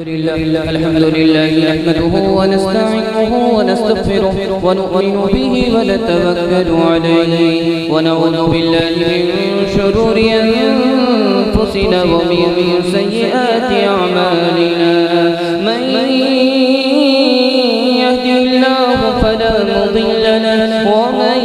अल्हम्दुलिल्लाह नहमदुहु व नस्तईनुहु व नस्तगफिरुहु व नु'मिनु बिही व नतवक्कलु अलैहि व नऊज़ु बिल्लाहि मिन शुरूरि अनफुसिना व मिन सय्यिआति अअमालिना मन यहदिहिल्लाहु फला मुदिल्ल लहु व मन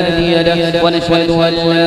हादिय लहु व नशहदु अन ला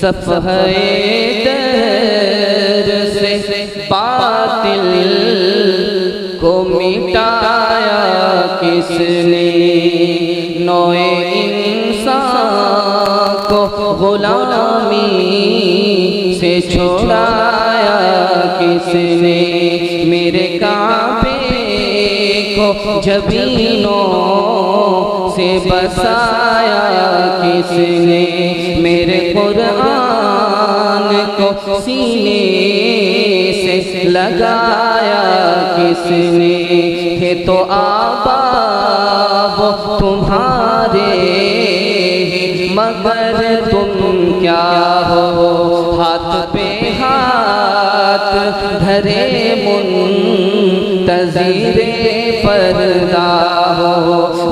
सफ़हे दर से बातिल को मिटाया किसने नौए इंसान को गुलामी से छुड़ाया किसने मेरे काबे को जबीनों से बसाया किसने मेरे कुरान को सीने से लगाया किसने है तो आबाब तुम्हारे मगर तुम क्या हो हाथ पे हाथ धरे मुंतज़िरे पर्दा हो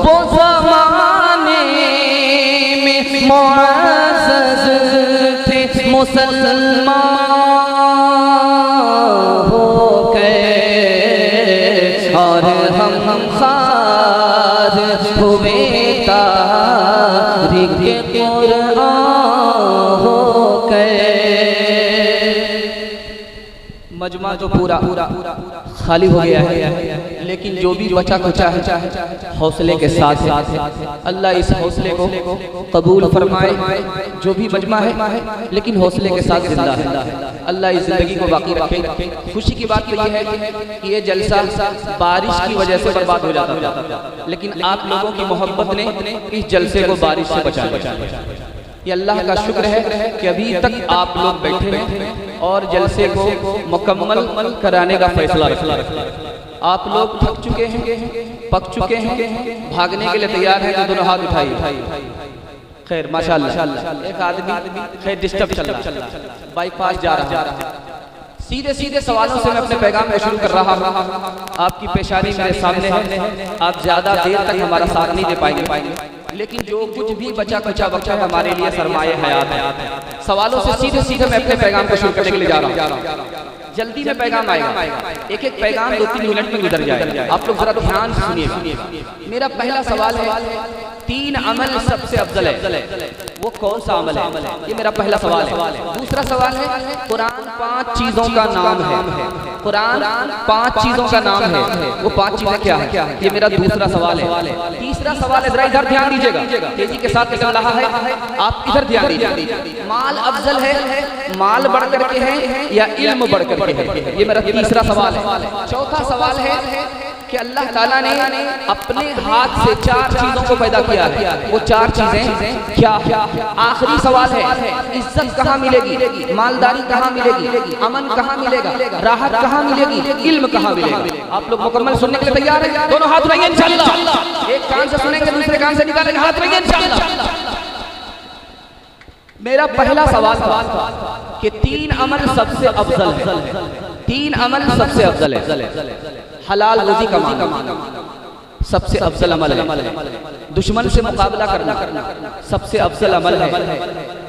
वो ज़माने में मुअज़्ज़ज़ थे मुसलमान हो गए और हम खार हुए तारीख़ कुरान हो गए। मजमा जो पूरा खाली हो गया है लेकिन जो भी बचा कुचा है हौसले के साथ अल्लाह इस हौसले को कबूल फरमाए। जो भी मजमा है लेकिन हौसले के साथ जिंदा है अल्लाह इस जिंदगी को बाकी रखे। खुशी की बात तो ये है कि ये जलसा बारिश की वजह से बर्बाद हो जाता था लेकिन आप लोगों की मोहब्बत ने इस जलसे को बारिश से बचाया। ये अल्लाह का शुक्र है कि अभी तक आप लोग बैठे हैं और जलसे को मुकम्मल कराने का फैसला रखा। आप लोग थक चुके हैं, पक चुके हैं, भागने के लिए तैयार हैं तो दोनों हाथ उठाइए। खैर माशाअल्लाह एक आदमी खैर डिस्टर्ब चल रहा बाईपास जा रहा है। सीधे सीधे सवालों से मैं अपने पैगाम में शुरू कर रहा हूँ। आपकी पेशानी मेरे सामने है, आप ज्यादा देर तक हमारा साथ नहीं दे पाएंगे लेकिन जो कुछ भी बचा कुचा वक्त है हमारे लिए सरमाए हयात है। सवालों से सीधे सीधे मैं अपने पैगाम को शुरू करने के लिए जा रहा हूँ। जल्दी में पैगाम आएगा, एक एक पैगाम 2-3 मिनट में गुजर जाएगा। आप लोग जरा ध्यान सुनिएगा। मेरा पहला सवाल है 3 अमल सबसे अफजल है, वो कौन सा अमल है? ये मेरा पहला सवाल है। दूसरा सवाल है कुरान 5 चीजों का नाम है, कुरान 5 चीजों का नाम है, वो 5 चीजें क्या है? ये मेरा दूसरा सवाल है। तीसरा सवाल है, जरा इधर ध्यान दीजिएगा, तेजी के साथ निकल रहा है, आप इधर ध्यान दीजिए। माल अफजल है, माल बढ़ करके है या इल्म बढ़ करके है? ये मेरा तीसरा सवाल है। चौथा सवाल है कि अल्लाह ताला ने अपने हाथ से 4 चीजों को पैदा किया है, वो 4 चीजें क्या है? आखिरी सवाल है इज्जत कहाँ मिलेगी, मालदारी कहाँ मिलेगी, अमन कहाँ मिलेगा, राहत कहाँ मिलेगी, इल्म कहाँ मिलेगा? आप लोग मुकम्मल सुनने के लिए तैयार हैं? दोनों हाथ उठाइए इंशाअल्लाह। एक कान से सुनेंगे दूसरे कान से निकालेंगे, हाथ उठाइए इंशाअल्लाह। मेरा पहला सवाल था कि 3 अमल सबसे अफजल है। तीन अमल सबसे अफजल है। हलाल रोजी कमाना सबसे अफजल अमल है। दुश्मन से मुकाबला करना सबसे अफजल अमल है।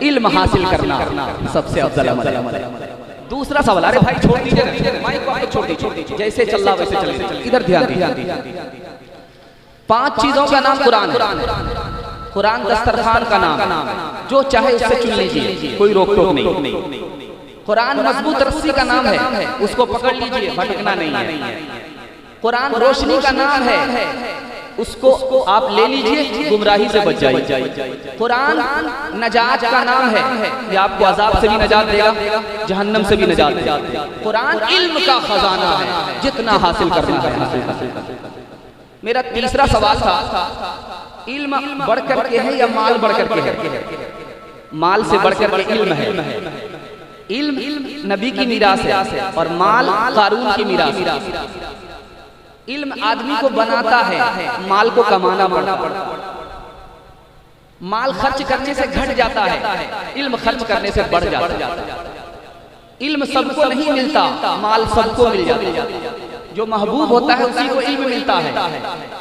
इल्म हासिल करना सबसे अफजल अमल है। दूसरा सवाल, अरे भाई छोड़ दीजिए माइक को, छोड़ दीजिए, जैसे चल रहा वैसे चलिए, इधर ध्यान दीजिए। 5 चीजों का नाम कुरान है। कुरान दस्तरखान का नाम, जो चाहे उससे चुन लीजिए, कोई रोक टोक नहीं। कुरान मजबूत रस्सी का नाम है, उसको पकड़ लीजिए, भटकना नहीं है। कुरान रोशनी का नाम है, उसको आप ले लीजिए, गुमराही से बच जाइए। कुरान नजात का नाम है, ये आपको अजाब से भी नजात देगा, जहन्नम से भी नजात देगा। कुरान इल्म का खजाना है, जितना हासिल करना है हासिल। मेरा तीसरा सवाल था, इल्म बढ़कर के है या माल बढ़कर के है? माल से बढ़कर के इल्म है। इल्म नबी की मीरास है और माल कारून की मीरास है। इल्म आदमी को बनाता है, माल को कमाना पड़ता है। माल खर्च करने से घट जाता है, इल्म खर्च करने से बढ़ जाता है। इल्म सबको नहीं मिलता, माल सबको मिल जाता है। जो महबूब होता है उसी को इल्म मिलता है,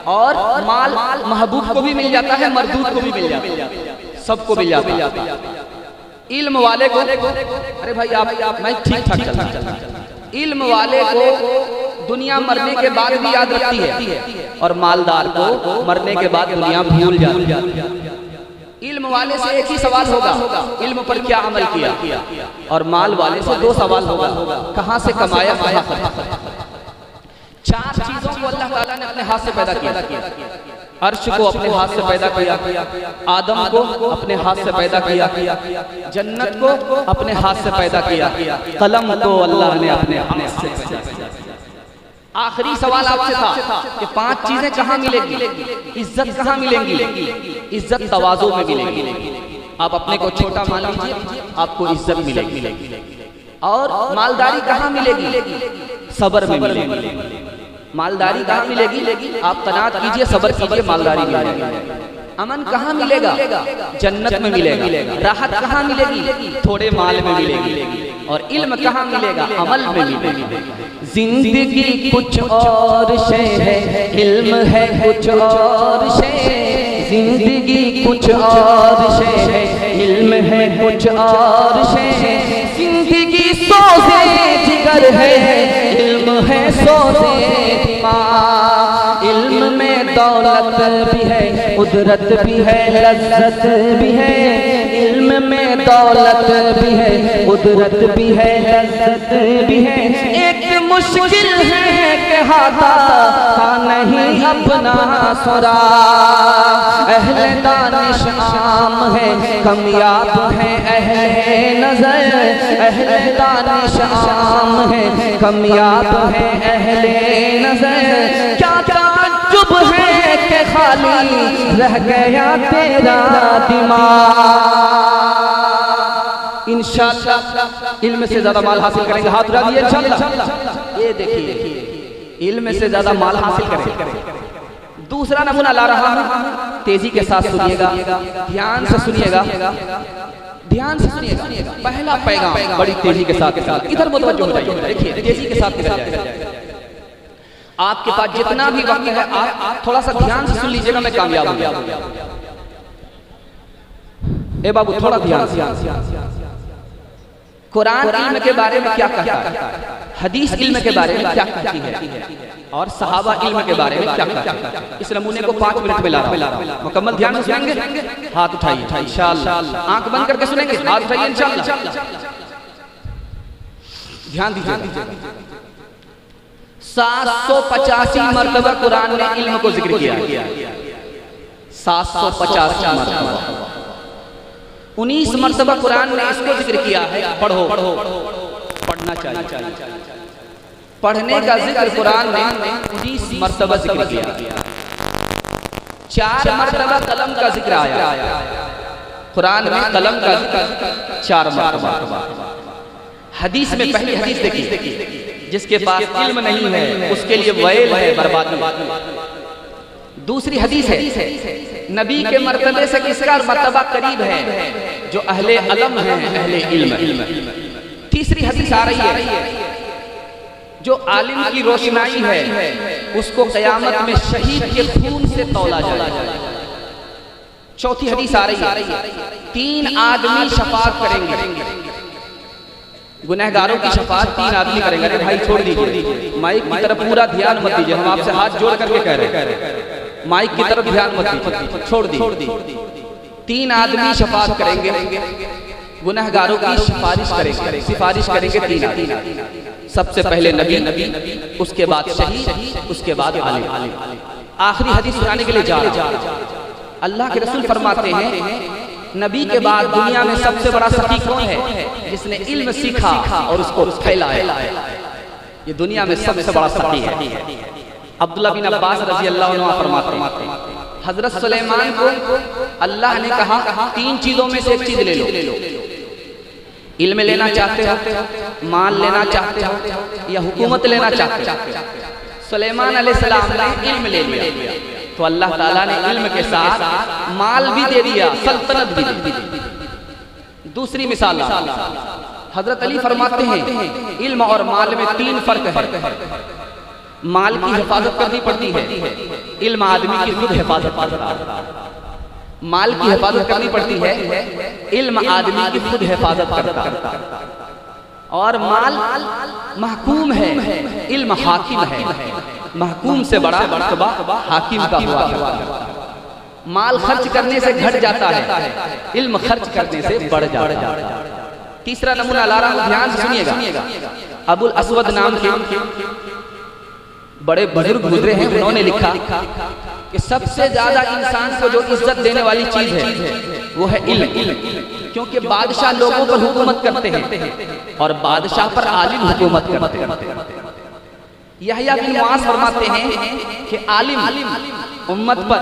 और माल महबूब को भी मिल जाता है, मरदूद को भी मिल जाता है, सबको मिल जाता है। इल्म वाले को, अरे भाई आप मैं ठीक ठाक चलता, इल्म वाले को दुनिया मरने के बाद भी याद रखती है, और मालदार को मरने के बाद दुनिया भूल जाती है। इल्म वाले से एक ही सवाल होगा, इल्म पर क्या अमल किया, और माल वाले से 2 सवाल होगा, कहाँ से कमाया, कहाँ खर्च। 4 चीजों को अल्लाह ताला ने अपने हाथ से पैदा किया। अर्श को अपने हाथ से पैदा किया, आदम को अपने हाथ से पैदा किया, जन्नत को अपने हाथ से पैदा किया, कलम को अल्लाह ने अपने हाथ से पैदा किया। आखिरी सवाल आपसे था कि 5 चीजें कहाँ मिलेगी, इज्जत कहाँ मिलेंगी? इज्जत तवाज़ु में मिलेगी। आप अपने को छोटा मान लीजिए, आपको इज्जत मिलेगी। और मालदारी कहाँ मिलेगी? सब्र में मिलेगी। मालदारी कहाँ मिलेगी? आप कनात कीजिए, सब्र कीजिए, मालदारी मिलेगी। अमन कहाँ मिलेगा? जन्नत में मिलेगा। राहत कहाँ मिलेगी? थोड़े माल में मिलेगी। और इल्म कहाँ मिलेगा? अमल में मिलेगी। जिंदगी कुछ और शे है, इल्म है कुछ और शे। जिंदगी कुछ और शे है, इल्म है कुछ और शे। जिंदगी सोज़े जिगर है, इल्म है सोज़े दिमाग। इल्म में दौलत भी है, कुदरत भी है, लज्जत भी है। इल्म में दौलत भी है, कुदरत भी है, लज्जत भी है। एक मुश्किल है कि हाथा नहीं अपना सुरा। अहले दानिश आम है, कामयाब है अहले नजर। अहले दानिश आम है, कामयाब है अहले नजर। क्या ताज्जुब है कि खाली रह गया तेरा दिमाग। इंशाअल्लाह इल्म से ज्यादा माल हासिल करेंगे, हाथ उठा दिए इंशाअल्लाह। ये देखिए, इल्म से ज्यादा माल हासिल करेंगे। दूसरा नमूना ला रहा हूं, तेजी के साथ सुनिएगा, ध्यान से सुनिएगा, ध्यान से सुनिएगा। पहला पैगाम बड़ी तेजी के साथ, इधर मुतवज्जो हो जाइए, देखिए तेजी के साथ निकल जाए। आपके पास जितना भी वक्त है, आप थोड़ा सा ध्यान से सुन लीजिएगा, मैं कामयाब हो जाऊंगा। ए बाबू थोड़ा ध्यान से। कुरान इल्म के बारे में क्या कहता है, हदीस इल्म के बारे में क्या कहती है, और सहाबा इल्म के बारे में क्या कहता है। इस नमूने को 5 मिनट में ला रहा हूं, मुकम्मल ध्यान से सुनेंगे, हाथ उठाइए इंशाअल्लाह। आंख बंद करके सुनेंगे, हाथ उठाइए इंशाअल्लाह। ध्यान दीजिए। 785 मरतबा कुरान ने इल्म को जिक्र किया। 785 मरतबा। 19 मरतबा कुरान ने इसको जिक्र किया है, पढ़ो, पढ़ना चाहिए। पढ़ने का जिक्र कुरान ने 19 मरतबा जिक्र किया। 4 मरतबा कलम का जिक्र आया कुरान में, कलम का जिक्र 4 मरतबा। हदीस में पहली हदीस देखिए, जिसके पास इल्म नहीं है उसके लिए वैल है, बर्बादी। दूसरी हदीस है, नबी के मर्तबे से किसका मर्तबा करीब है? जो अहले अलम है, अहले इल्म। तीसरी हदीस आ रही है, जो आलिम की रोशनाई है उसको क़यामत में शहीद के खून से तौला जाएगा। चौथी हदीस आ रही है, 3 आदमी शफाअत करेंगे, गुनहगारों की शफाअत 3 आदमी करेंगे। अरे भाई छोड़ दीजिए, माइक की तरफ पूरा ध्यान मत दीजिए, हम आपसे हाथ जोड़ करके कह रहे हैं, माइक की तरफ ध्यान मत दीजिए, छोड़ दीजिए। 3 आदमी शफाअत करेंगे, गुनहगारों की सिफारिश करेंगे 3 आदमी। सबसे पहले नबी, उसके बाद शहीद, उसके बाद आलिम। आखिरी हदीस सुनाने के लिए जा रहा हूं। अल्लाह के रसूल फरमाते हैं, नबी के बाद दुनिया में सबसे बड़ा सखी कौन है? जिसने इल्म सीखा और उसको फैलाया। ये दुनिया में सबसे बड़ा सखी है। अब्दुल्लाह बिन अब्बास रज़ी अल्लाह अन्हु फरमाते हैं, हजरत सुलेमान को अल्लाह ने कहा 3 चीजों में से एक चीज ले लो। इल्म लेना चाहते हो, माल लेना चाहते हो, या हुकूमत लेना चाहते हो? सुलेमान अलैहिस्सलाम ने इल्म ले लिया, तो अल्लाह ताला ने इल्म के साथ माल भी दे दिया, सल्तनत भी दी। दूसरी मिसाल, हजरत अली फरमाते हैं, इल्म और माल में 3 फर्क है। माल की हिफाजत करनी पड़ती है, इल्म आदमी की खुद हिफाजत करता है। माल की हिफाजत करनी पड़ती है, इल्म आदमी की खुद हिफाजत करता है। और माल महकूम है, इल्म हाकिम है। महकूम से बड़ा मर्तबा हाकिम का हुआ है। माल खर्च करने से घट जाता है, इल्म खर्च करने से बढ़ जाता है। तीसरा नमूना ला रहा हूं, ध्यान से सुनिएगा। अबुल अस्वद नाम के बड़े बुजुर्ग गुजरे हैं, उन्होंने लिखा कि सबसे ज्यादा इंसान को जो इज्जत देने वाली चीज है वो है इल्म। क्योंकि बादशाह लोगों पर हुकूमत करते हैं और बादशाह पर आलिम हुकूमत करते हैं। यहया बिन मुआज़ फरमाते हैं कि आलिम उम्मत पर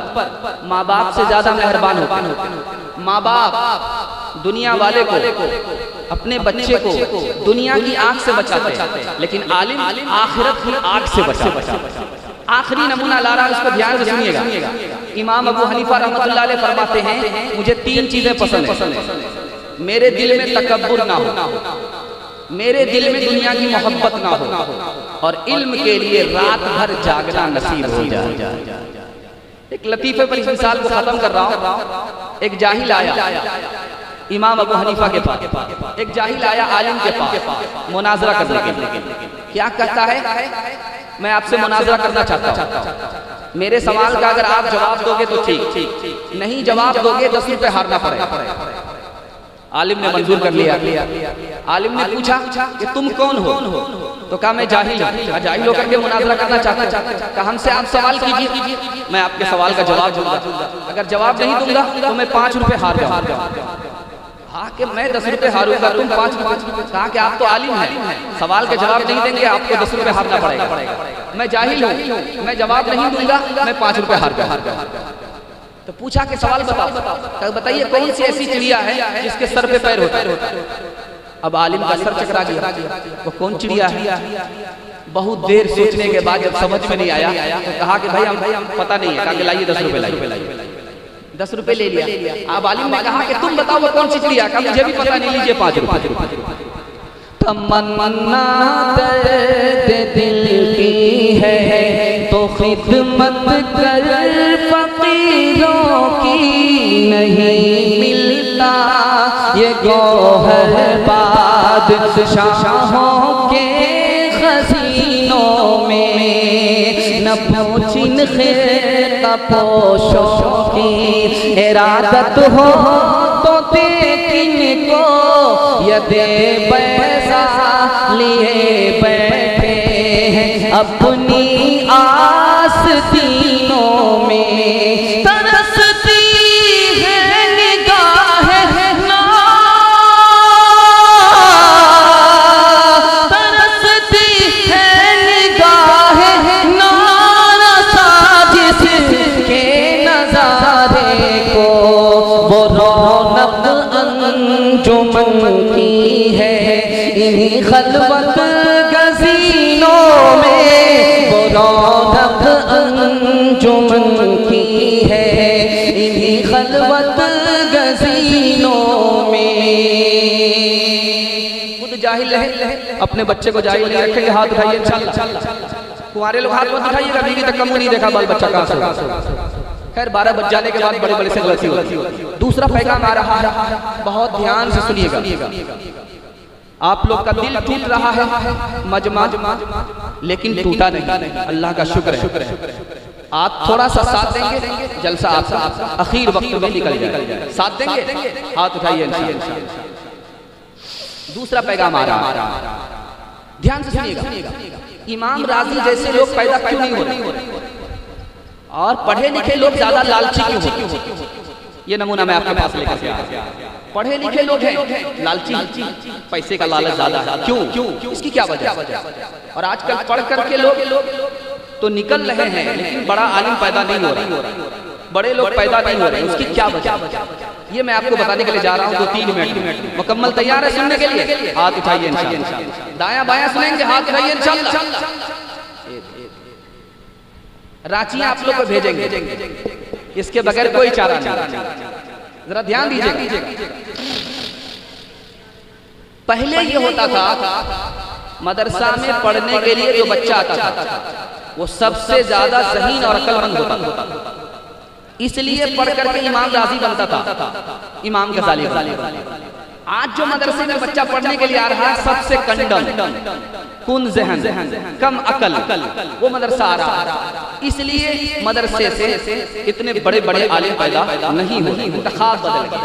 माँ बाप से ज्यादा मेहरबान होते हैं। माँ बाप दुनिया वाले को, अपने बच्चे को दुनिया की आग से बचाते हैं, लेकिन आलिम आखिरत की आग से बचाते। आखिरी नमूना ला रहा है, उसको ध्यान से सुनिएगा। इमाम अबू हनीफा रहमतुल्लाह अलैह फरमाते हैं, मुझे 3 चीजें पसंद है। मेरे दिल में तकब्बुर ना हो, मेरे दिल में दुनिया की मोहब्बत ना हो, और इल्म के लिए रात भर जागना नसीब हो जाए। एक लतीफे पर इस मिसाल को खत्म कर रहा हूँ। एक जाहिल आया इमाम अबू हनीफा के पास, एक जाहिल आया आलिम के पास मुनाजरा करने के लिए। क्या कहता है? मैं आपसे मुनाजरा करना चाहता हूँ, मेरे सवाल का अगर आप जवाब दोगे तो ठीक, नहीं जवाब दोगे 10 रुपए हारना पड़ेगा। आलिम ने मंजूर कर लिया। आलिम ने पूछा कि तुम कौन हो? तो कहा मैं जाहिल हूँ। जाहिल होकर के मुनाजरा करना चाहता हूँ। कहा हमसे आप सवाल कीजिए, मैं आपके सवाल का जवाब दूंगा। अगर जवाब नहीं दूंगा तो मैं 5 रुपए हार जाऊंगा। हाँ कि मैं 10 रुपए हारूंगा, तुम 5 रुपए। कहा कि आप तो आलिम हैं, सवाल के जवाब नहीं देंगे, आपको 10 रुपए हारना पड़ेगा। मैं जाहिल हूँ, मैं जवाब नहीं दूंगा, मैं 5 रुपए हार जाऊंगा। तो पूछा कि सवाल बताओ, बताइए कौन सी ऐसी चिड़िया है जिसके सर पे पैर होता है? अब आलिम का सर चकरा गया, वो कौन चिड़िया है? बहुत देर सोचने के बाद जब समझ में नहीं आया तो कहा कि भाई हम पता नहीं है। कहा कि लाइए 10 रुपए लाइए। 10 रुपए ले लिया। अब आलिम ने कहा कि तुम बताओ वो कौन सी चिड़िया? कहा मुझे भी पता नहीं, लीजिए 5 रुपए। तमन्ना दर्द दिल की है तो खिदमत कर फकीरों की, नहीं मिलता ये गौहर बादशाहों के खजीनों में। न पूछिन खैर तपोशों की इरादत हो तो देखिन को यदे पैसा लिए बैठे हैं अपनी आस्तीनों में। तरसती है निगाहें ना, तरसती है निगाहें ना साजिश के नजारे को। वो रौनक अंजुमन की है इन्हीं खलवत गज़ीनों में। वो रौनक अंजुमन की है इन्हीं खलवत गज़ीनों में। खुद जाहिल है, अपने बच्चे को जाहिल नहीं रखेंगे, हाथ उठाइए इंशाअल्लाह। कुंवारे लोग हाथ मत उठाइएगा, बीवी तक कम नहीं देखा, बाल बच्चा कहाँ से। खैर 12 बज जाने के बाद बड़े बड़े से गलती होती है। दूसरा पैगाम आ रहा है, बहुत ध्यान से सुनिएगा। आप लोग का दिल टूट रहा है मजमा, लेकिन टूटा नहीं, अल्लाह का शुक्र है। आप थोड़ा सा साथ देंगे, जलसा आपका आखिर वक्त में निकल जाए। साथ देंगे, हाथ उठाइए इंशाअल्लाह। दूसरा पैगाम आ रहा है, ध्यान से सुनिएगा। इमाम राजी जैसे लोग पैदा क्यों नहीं हो रहे, और पढ़े लिखे लोग ज्यादा लालची क्यों होते? ये नमूना मैं आपके पास लेकर आया। पढ़े लिखे लोग हैं लालची, पैसे का लालच ज्यादा है। क्यों? इसकी क्या वजह? और आजकल पढ़ करके लोग तो निकल रहे हैं, लेकिन बड़ा आलिम पैदा नहीं हो रहा, बड़े लोग पैदा नहीं हो रहे। उसकी क्या वजह? ये मैं आपको बताने के लिए जा रहा हूँ। 2-3 मिनट मुकम्मल तैयार है सुनने के लिए? हाथ उठाइए इंशाअल्लाह। दायां बायां सुनेंगे, हाथ उठाइए इंशाअल्लाह। रांची आप लोग को भेजेंगे, इसके बगैर कोई चारा नहीं। जरा ध्यान दीजिएगा। पहले ये होता था, मदरसा में पढ़ने के लिए जो बच्चा आता था वो सबसे ज्यादा ज़हीन और अक्लमंद होता था, इसलिए पढ़ करके इमाम राजी बनता था, इमाम गजाली। आज जो मदरसे में बच्चा पढ़ने के लिए आ रहा है, सबसे कंडम, कुन ज़हन, कम अकल, वो मदरसा आ रहा है। इसलिए मदरसे से इतने बड़े बड़े आलिम पैदा नहीं होते, इंतखाब बदल गए।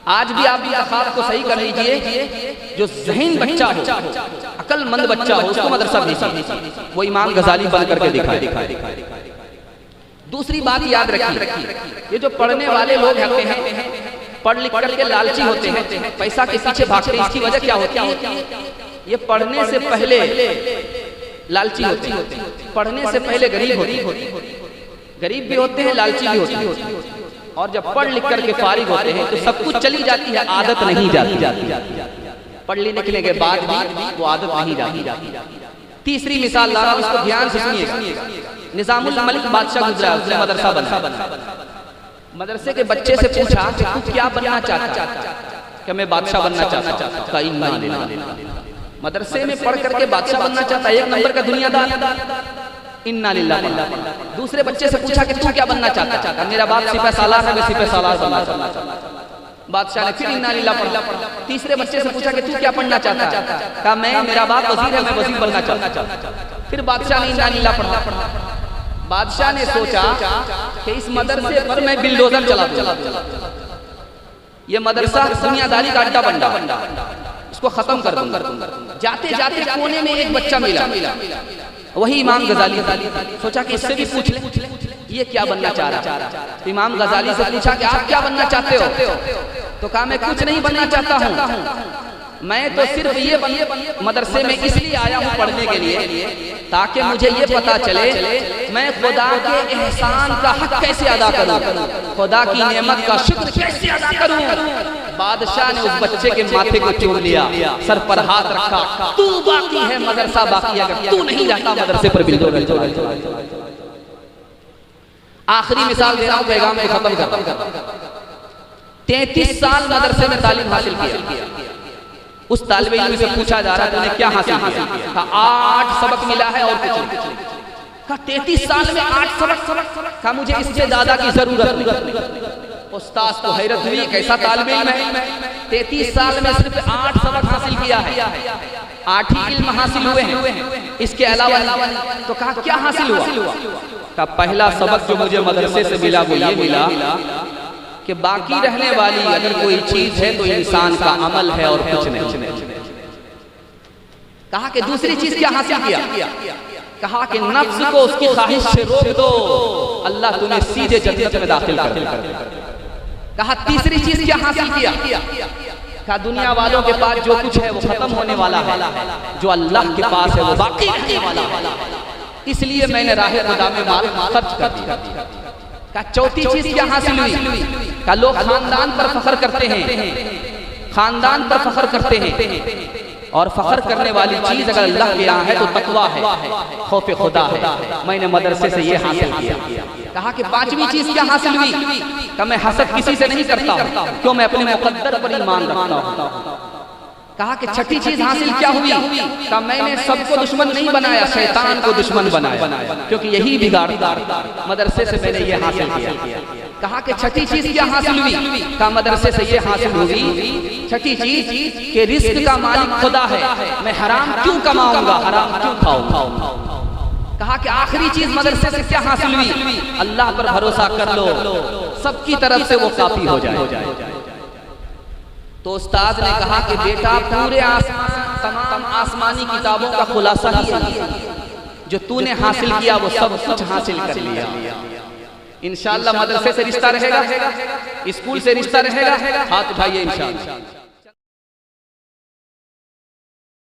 आज भी आप इंतखाब को सही कर लीजिए, जो ज़हीन बच्चा हो, अकलमंद बच्चा हो, उसको मदरसा भेजिए, वो इमाम गजाली बन करके दिखाए। दूसरी बात याद रखिए, ये जो पढ़ने वाले लोग होते हैं, पढ़ लिख करके लालची होते हैं, पैसा के पीछे भागते हैं। इसकी वजह क्या होती है? ये पढ़ने से पहले लालची होते हैं, पढ़ने से पहले गरीब भी होते हैं, लालची भी होते हैं। और जब पढ़ लिख करके फारिग होते हैं तो सब कुछ चली जाती है, आदत नहीं जाती। पढ़ लिखने के बाद भी वो आदत नहीं जाती। तीसरी मिसाल ला रहा हूं, इसको ध्यान से सुनिएगा। निजामुल मलिक बादशाह गुजरा, उसने मदरसा बना। मदरसे के बच्चे से पूछा कि तू क्या बनना चाहता? कि मैं बादशाह बनना चाहता हूं। मदरसे में पढ़ करके बादशाह बनना चाहता, एक नंबर का दुनियादार। इन्ना लिल्लाह। दूसरे बच्चे से पूछा कि तू क्या बनना चाहता? मेरा बाप सिपह सालार है, मैं सिपह सालार बनना चाहता। बादशाह ने फिर इन्ना लिल्लाह पढ़ा। तीसरे बच्चे से पूछा कि तू क्या पढ़ना चाहता? कहा मैं, मेरा बाप वजीर है, मैं वजीर बनना चाहता। फिर बादशाह ने इन्ना लिल्लाह पढ़ा। बादशाह ने सोचा कि इस मदरसे पर मैं बिल्डोजर चला दूं, ये मदरसा दुनियादारी का अड्डा बन रहा, इसको खत्म कर दूंगा। जाते जाते कोने में एक बच्चा मिला, वही इमाम गजाली। सोचा कि इससे भी पूछ ले ये क्या बनना चाह रहा। तो इमाम गजाली से पूछा कि आप क्या बनना चाहते हो? तो कहा मैं कुछ नहीं बनना चाहता हूँ, मैं तो सिर्फ ये मदरसे में इसलिए आया हूँ पढ़ने के लिए ताकि मुझे ये पता चले मैं खुदा के एहसान का हक कैसे अदा करूँ, खुदा की नेमत का शुक्र कैसे अदा करूँ। बादशाह ने उस बच्चे के माथे को चूम लिया, सर पर हाथ रखा, तू बाकी है, मदरसा बाकी, अगर तू नहीं जाता मदरसे पर बिल्डोजर। आखिरी मिसाल दे रहा हूँ, पैगाम को खत्म कर। 33 साल मदरसे में तालीम हासिल किया। उस तालिबे इल्म से पूछा जा रहा तूने क्या हासिल किया? कहा 8 सबक मिला है और कुछ नहीं। कहा 33 साल में 8 सबक? कहा मुझे इससे ज्यादा की जरूरत नहीं। उस्ताद को हैरत हुई, कैसा तालिबे इल्म है, 33 साल में सिर्फ 8 सबक हासिल किया है, 8 ही इल्म हासिल हुए हैं, इसके अलावा। तो कहा क्या हासिल हुआ? का पहला सबक जो मुझे मदरसे से मिला वो ये मिला कि बाकी रहने वाली अगर कोई चीज है तो इंसान का अमल है और कुछ नहीं। कहा कि दूसरी चीज क्या हासिल किया? कहा कि नफ्स को उसकी ख्वाहिश से रोक दो, अल्लाह तुम्हें सीधे जन्नत में दाखिल कर देगा। कहा तीसरी चीज क्या हासिल किया? कहा दुनिया वालों के पास जो कुछ है वो खत्म होने वाला है, जो अल्लाह के पास है वो बाकी रहने वाला है, इसलिए मैंने राह खुदा में माल खर्च कर दिया। का चौथी चीज क्या हासिल हुई? का लोग खानदान पर फख्र करते हैं, खानदान पर फख्र करते हैं, और फख्र करने वाली चीज अगर अल्लाह के यहाँ है तो तकवा है, खौफ खुदा है। मैंने मदरसे से ये हासिल किया। कहा कि पांचवी चीज क्या हासिल हुई? कि मैं हसद किसी से नहीं करता हूँ, क्यों मैं अपने मुक़द्दर पर ईमान रखता हूँ। कहा कि छठी चीज हासिल क्या हुई? कहा मैंने सबको दुश्मन नहीं बनाया, शैतान को दुश्मन बनाया, क्योंकि यही बिगाड़ता, मदरसे से मैंने ये हासिल किया। कहा कि छठी चीज क्या हासिल हुई? कहा मदरसे से ये हासिल हुई, छठी चीज के रिस्क का मालिक खुदा है, मैं हराम क्यों कमाऊंगा, हराम क्यों खाऊंगा। कहा कि आखिरी चीज मदरसे से क्या हासिल हुई? अल्लाह पर भरोसा कर लो, सबकी तरफ से वो काफी हो जाए। तो उस्ताद ने कहा कि बेटा पूरे तमाम आसमानी किताबों का खुलासा ही है, जो तूने हासिल किया वो सब कुछ हासिल कर लिया। इंशाअल्लाह मदरसे से रिश्ता रहेगा, स्कूल से रिश्ता रहेगा, हाथ उठाइए इंशाअल्लाह।